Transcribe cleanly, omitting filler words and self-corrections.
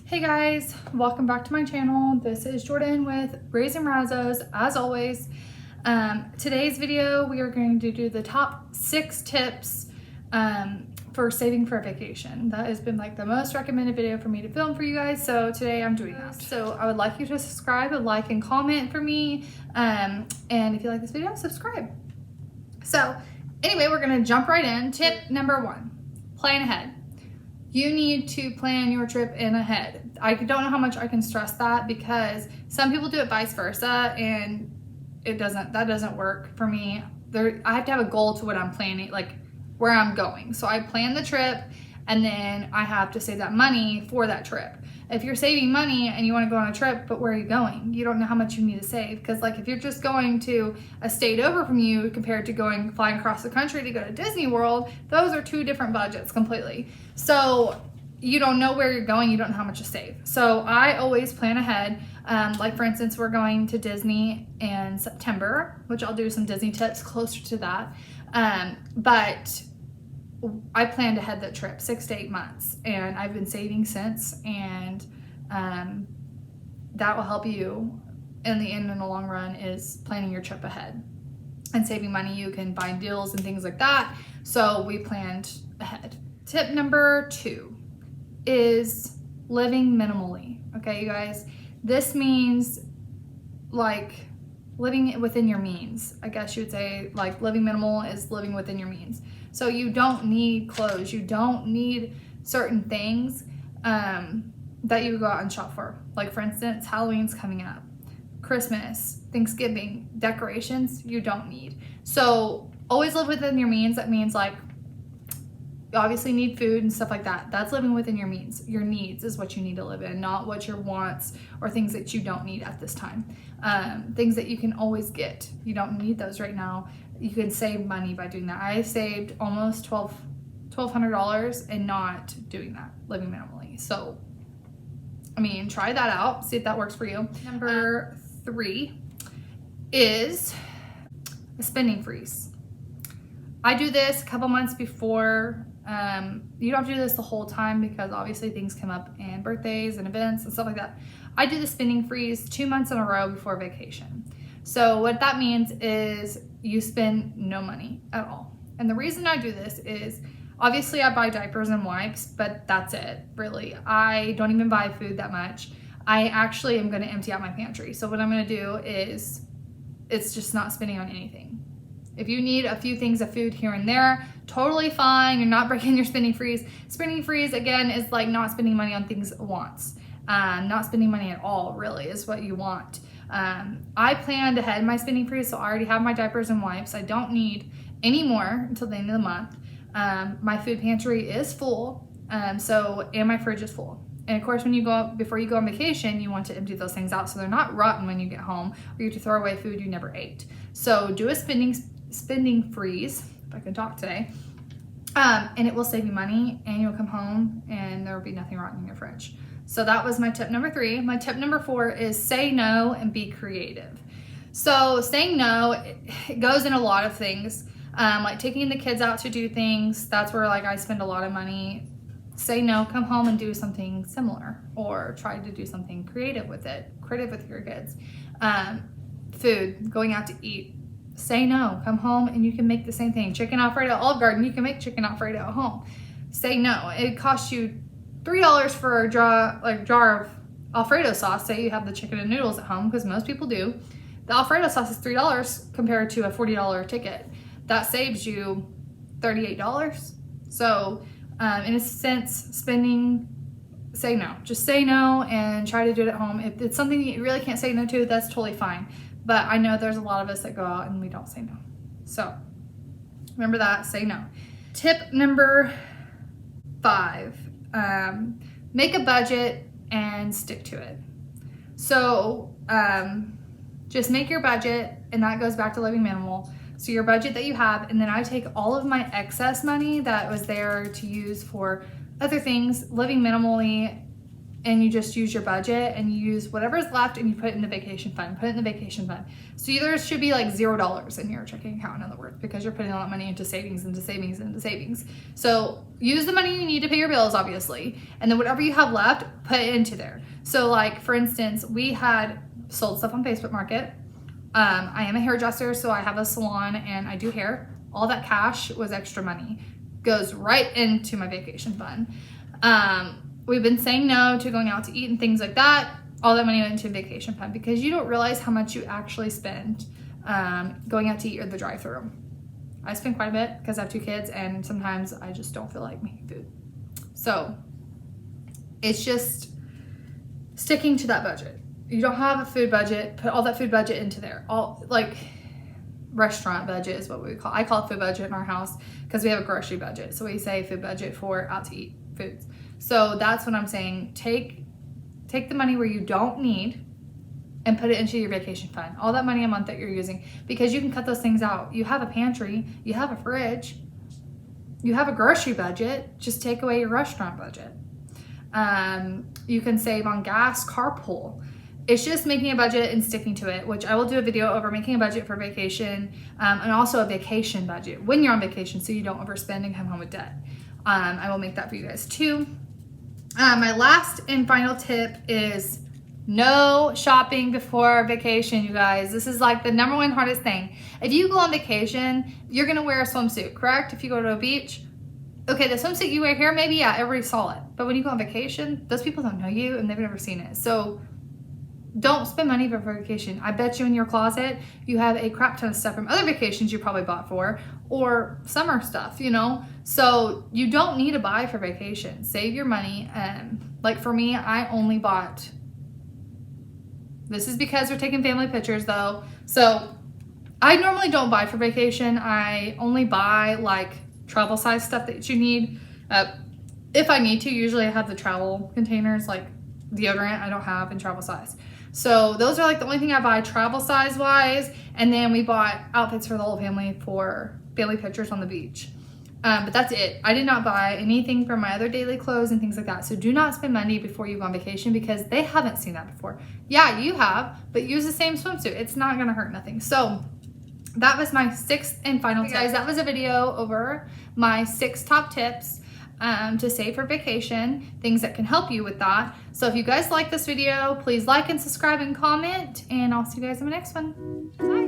Hey guys, welcome back to my channel. This is Jordan with Raising Razzos. As always, today's video we are going to do the top 6 tips for saving for a vacation. That has been like the most recommended video for me to film for you guys, so today I'm doing that. So I would like you to subscribe, like, and comment for me, and if you like this video, subscribe. So anyway, we're gonna jump right in. Tip number 1, plan ahead. You need to plan your trip in ahead. I don't know how much I can stress that because some people do it vice versa, and that doesn't work for me. I have to have a goal to what I'm planning, like where I'm going. So I plan the trip, and then I have to save that money for that trip. If you're saving money and you want to go on a trip, but where are you going? You don't know how much you need to save, because like if you're just going to a state over from you compared to flying across the country to go to Disney World, those are 2 different budgets completely. So you don't know where you're going, you don't know how much to save. So I always plan ahead. Like for instance, we're going to Disney in September, which I'll do some Disney tips closer to that. But I planned ahead that trip 6 to 8 months, and I've been saving since, and that will help you in the long run, is planning your trip ahead and saving money. You can find deals and things like that. So we planned ahead. Tip number 2 is living minimally. Okay, you guys, this means like living within your means. I guess you would say like living minimal is living within your means. So you don't need clothes, you don't need certain things that you go out and shop for. Like for instance, Halloween's coming up, Christmas, Thanksgiving, decorations, you don't need. So always live within your means. That means like you obviously need food and stuff like that. That's living within your means. Your needs is what you need to live in, not what your wants or things that you don't need at this time. Things that you can always get. You don't need those right now. You can save money by doing that. I saved almost $1,200 and not doing that, living minimally. So, I mean, try that out. See if that works for you. Number 3 is a spending freeze. I do this a couple months before. You don't have to do this the whole time because obviously things come up, and birthdays and events and stuff like that. I do the spending freeze 2 months in a row before vacation. So what that means is you spend no money at all. And the reason I do this is obviously I buy diapers and wipes, but that's it, really. I don't even buy food that much. I actually am going to empty out my pantry. So what I'm going to do is it's just not spending on anything. If you need a few things of food here and there, totally fine. You're not breaking your spending freeze. Spending freeze, again, is like not spending money on things wants. Not spending money at all, really, is what you want. I planned ahead my spending freeze, so I already have my diapers and wipes. I don't need any more until the end of the month. My food pantry is full, and my fridge is full. And of course, before you go on vacation, you want to empty those things out so they're not rotten when you get home, or you have to throw away food you never ate. So do a spending freeze, if I can talk today, and it will save you money, and you'll come home and there will be nothing rotten in your fridge. So that was my tip number 3. My tip number 4 is say no and be creative. So saying no, it goes in a lot of things, like taking the kids out to do things. That's where like I spend a lot of money. Say no, come home and do something similar, or try to do something creative with your kids. Food, going out to eat. Say no, come home and you can make the same thing. Chicken Alfredo at Olive Garden, you can make chicken Alfredo at home. Say no. It costs you $3 for a jar of Alfredo sauce. Say you have the chicken and noodles at home, because most people do. The Alfredo sauce is $3 compared to a $40 ticket. That saves you $38. So in a sense, say no. Just say no and try to do it at home. If it's something you really can't say no to, that's totally fine. But I know there's a lot of us that go out and we don't say no. So remember that, say no. Tip number 5, make a budget and stick to it. So just make your budget, and that goes back to living minimal. So your budget that you have, and then I take all of my excess money that was there to use for other things, living minimally, and you just use your budget and you use whatever's left and you put it in the vacation fund, put it in the vacation fund. So there should be like $0 in your checking account, in other words, because you're putting all that money into savings, into savings, into savings. So use the money you need to pay your bills, obviously, and then whatever you have left, put it into there. So like, for instance, we had sold stuff on Facebook Market. I am a hairdresser, so I have a salon and I do hair. All that cash was extra money, goes right into my vacation fund. We've been saying no to going out to eat and things like that. All that money went into a vacation fund because you don't realize how much you actually spend going out to eat or the drive-thru. I spend quite a bit because I have 2 kids and sometimes I just don't feel like making food. So it's just sticking to that budget. You don't have a food budget, put all that food budget into there. All like restaurant budget is what we call. I call it food budget in our house because we have a grocery budget. So we say food budget for out to eat foods. So that's what I'm saying. Take the money where you don't need and put it into your vacation fund. All that money a month that you're using, because you can cut those things out. You have a pantry, you have a fridge, you have a grocery budget. Just take away your restaurant budget. You can save on gas, carpool. It's just making a budget and sticking to it, which I will do a video over making a budget for vacation, and also a vacation budget when you're on vacation so you don't overspend and come home with debt. I will make that for you guys too. My last and final tip is no shopping before vacation, you guys. This is like the number one hardest thing. If you go on vacation, you're gonna wear a swimsuit, correct? If you go to a beach. Okay, the swimsuit you wear here, maybe, yeah, everybody saw it. But when you go on vacation, those people don't know you and they've never seen it. So don't spend money for vacation. I bet you in your closet, you have a crap ton of stuff from other vacations you probably bought for, or summer stuff, you know? So you don't need to buy for vacation. Save your money. Like for me, I only bought, this is because we're taking family pictures though. So I normally don't buy for vacation. I only buy like travel size stuff that you need. If I need to, usually I have the travel containers, like deodorant I don't have in travel size. So those are like the only thing I buy travel size wise. And then we bought outfits for the whole family for family pictures on the beach. But that's it. I did not buy anything for my other daily clothes and things like that. So do not spend money before you go on vacation because they haven't seen that before. Yeah, you have, but use the same swimsuit. It's not gonna hurt nothing. So that was my 6th and final tip. Guys, that was a video over my 6 top tips to save for vacation, things that can help you with that. So if you guys like this video, please like and subscribe and comment, and I'll see you guys in the next one. Bye.